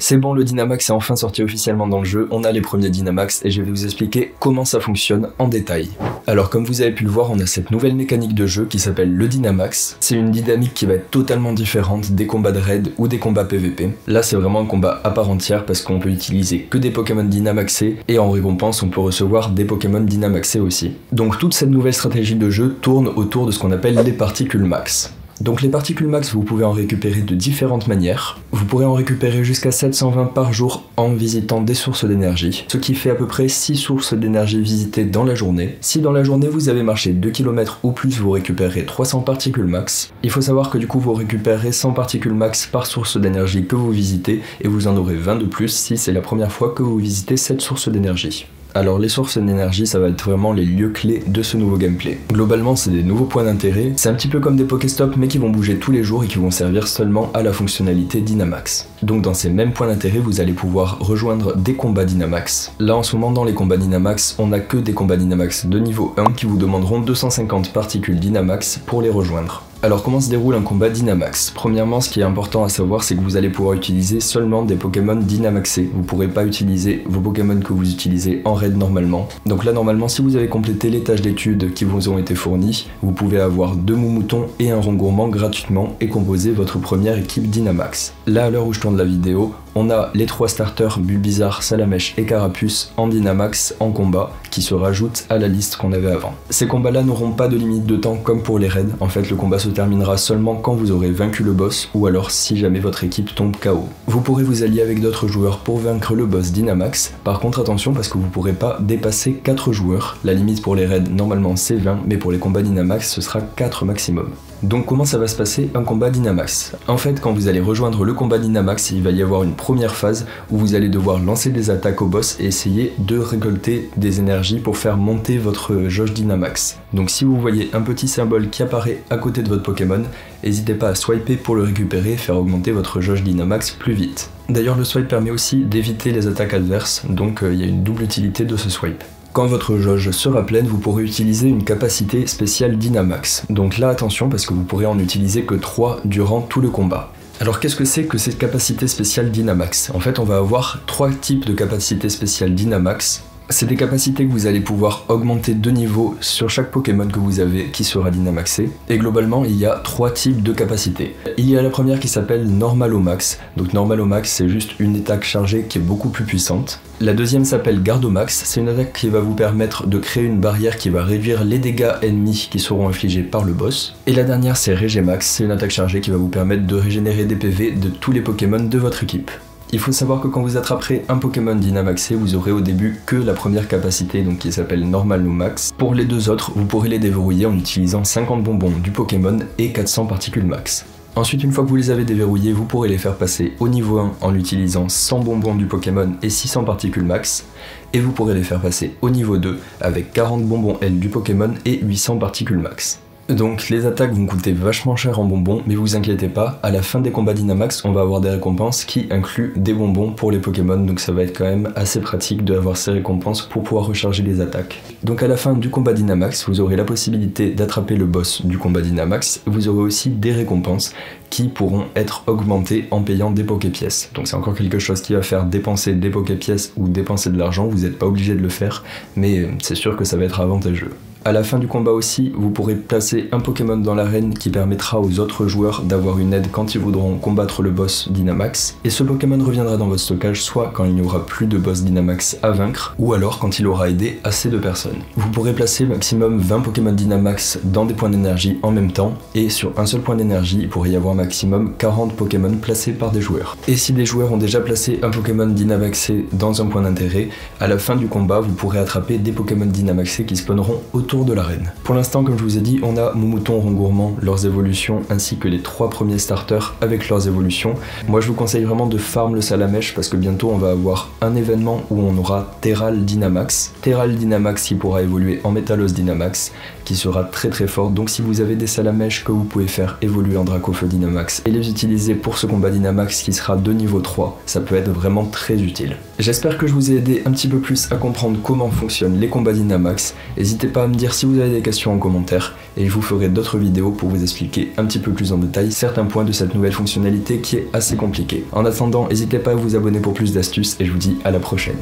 C'est bon, le Dynamax est enfin sorti officiellement dans le jeu, on a les premiers Dynamax et je vais vous expliquer comment ça fonctionne en détail. Alors comme vous avez pu le voir, on a cette nouvelle mécanique de jeu qui s'appelle le Dynamax. C'est une dynamique qui va être totalement différente des combats de raid ou des combats PVP. Là c'est vraiment un combat à part entière parce qu'on peut utiliser que des Pokémon Dynamaxés et en récompense on peut recevoir des Pokémon Dynamaxés aussi. Donc toute cette nouvelle stratégie de jeu tourne autour de ce qu'on appelle les particules max. Donc les particules max, vous pouvez en récupérer de différentes manières. Vous pourrez en récupérer jusqu'à 720 par jour en visitant des sources d'énergie, ce qui fait à peu près 6 sources d'énergie visitées dans la journée. Si dans la journée vous avez marché 2 km ou plus, vous récupérez 300 particules max. Il faut savoir que du coup vous récupérez 100 particules max par source d'énergie que vous visitez et vous en aurez 20 de plus si c'est la première fois que vous visitez cette source d'énergie. Alors les sources d'énergie, ça va être vraiment les lieux clés de ce nouveau gameplay. Globalement, c'est des nouveaux points d'intérêt, c'est un petit peu comme des Pokéstop mais qui vont bouger tous les jours et qui vont servir seulement à la fonctionnalité Dynamax. Donc dans ces mêmes points d'intérêt, vous allez pouvoir rejoindre des combats Dynamax. Là en ce moment dans les combats Dynamax, on n'a que des combats Dynamax de niveau 1 qui vous demanderont 250 particules Dynamax pour les rejoindre. Alors comment se déroule un combat Dynamax? Premièrement, ce qui est important à savoir, c'est que vous allez pouvoir utiliser seulement des Pokémon Dynamaxés. Vous ne pourrez pas utiliser vos Pokémon que vous utilisez en raid normalement. Donc là normalement, si vous avez complété les tâches d'études qui vous ont été fournies, vous pouvez avoir 2 Moumoutons et un Rongourmand gratuitement et composer votre première équipe Dynamax. Là à l'heure où je tourne la vidéo, on a les 3 starters Bulbizarre, Salamèche et Carapuce en Dynamax en combat qui se rajoutent à la liste qu'on avait avant. Ces combats là n'auront pas de limite de temps comme pour les raids. En fait le combat se terminera seulement quand vous aurez vaincu le boss ou alors si jamais votre équipe tombe KO. Vous pourrez vous allier avec d'autres joueurs pour vaincre le boss Dynamax. Par contre attention parce que vous ne pourrez pas dépasser 4 joueurs. La limite pour les raids normalement c'est 20 mais pour les combats Dynamax ce sera 4 maximum. Donc comment ça va se passer un combat Dynamax? En fait quand vous allez rejoindre le combat Dynamax, il va y avoir une première phase où vous allez devoir lancer des attaques au boss et essayer de récolter des énergies pour faire monter votre jauge Dynamax. Donc si vous voyez un petit symbole qui apparaît à côté de votre Pokémon, n'hésitez pas à swiper pour le récupérer et faire augmenter votre jauge Dynamax plus vite. D'ailleurs le swipe permet aussi d'éviter les attaques adverses, donc il y a une double utilité de ce swipe. Quand votre jauge sera pleine, vous pourrez utiliser une capacité spéciale Dynamax. Donc là attention parce que vous pourrez en utiliser que 3 durant tout le combat. Alors qu'est-ce que c'est que cette capacité spéciale Dynamax? En fait on va avoir 3 types de capacités spéciales Dynamax. C'est des capacités que vous allez pouvoir augmenter de niveau sur chaque Pokémon que vous avez qui sera Dynamaxé. Et globalement, il y a 3 types de capacités. Il y a la première qui s'appelle Normalomax. Donc Normalomax, c'est juste une attaque chargée qui est beaucoup plus puissante. La deuxième s'appelle Gardomax. C'est une attaque qui va vous permettre de créer une barrière qui va réduire les dégâts ennemis qui seront infligés par le boss. Et la dernière, c'est Regemax. C'est une attaque chargée qui va vous permettre de régénérer des PV de tous les Pokémon de votre équipe. Il faut savoir que quand vous attraperez un Pokémon Dynamaxé, vous aurez au début que la première capacité, donc qui s'appelle Normalomax. Pour les deux autres, vous pourrez les déverrouiller en utilisant 50 bonbons du Pokémon et 400 particules max. Ensuite, une fois que vous les avez déverrouillés, vous pourrez les faire passer au niveau 1 en utilisant 100 bonbons du Pokémon et 600 particules max. Et vous pourrez les faire passer au niveau 2 avec 40 bonbons L du Pokémon et 800 particules max. Donc les attaques vont coûter vachement cher en bonbons, mais vous inquiétez pas, à la fin des combats Dynamax, on va avoir des récompenses qui incluent des bonbons pour les Pokémon, donc ça va être quand même assez pratique d'avoir ces récompenses pour pouvoir recharger les attaques. Donc à la fin du combat Dynamax, vous aurez la possibilité d'attraper le boss du combat Dynamax, vous aurez aussi des récompenses qui pourront être augmentées en payant des Poképièces. Donc c'est encore quelque chose qui va faire dépenser des Poképièces ou dépenser de l'argent, vous n'êtes pas obligé de le faire, mais c'est sûr que ça va être avantageux. À la fin du combat aussi, vous pourrez placer un Pokémon dans l'arène qui permettra aux autres joueurs d'avoir une aide quand ils voudront combattre le boss Dynamax. Et ce Pokémon reviendra dans votre stockage soit quand il n'y aura plus de boss Dynamax à vaincre, ou alors quand il aura aidé assez de personnes. Vous pourrez placer maximum 20 Pokémon Dynamax dans des points d'énergie en même temps, et sur un seul point d'énergie, il pourrait y avoir maximum 40 Pokémon placés par des joueurs. Et si des joueurs ont déjà placé un Pokémon Dynamaxé dans un point d'intérêt, à la fin du combat, vous pourrez attraper des Pokémon Dynamaxés qui spawneront autour de l'arène. Pour l'instant, comme je vous ai dit, on a Moumouton, Rongourmand, leurs évolutions, ainsi que les 3 premiers starters avec leurs évolutions. Moi je vous conseille vraiment de farm le Salamèche parce que bientôt on va avoir un événement où on aura Terral Dynamax. Terral Dynamax qui pourra évoluer en Métalos Dynamax, qui sera très très fort. Donc si vous avez des Salamèches que vous pouvez faire évoluer en Dracofeu Dynamax et les utiliser pour ce combat Dynamax qui sera de niveau 3, ça peut être vraiment très utile. J'espère que je vous ai aidé un petit peu plus à comprendre comment fonctionnent les combats Dynamax. N'hésitez pas à me dire dire si vous avez des questions en commentaire et je vous ferai d'autres vidéos pour vous expliquer un petit peu plus en détail certains points de cette nouvelle fonctionnalité qui est assez compliquée. En attendant, n'hésitez pas à vous abonner pour plus d'astuces et je vous dis à la prochaine.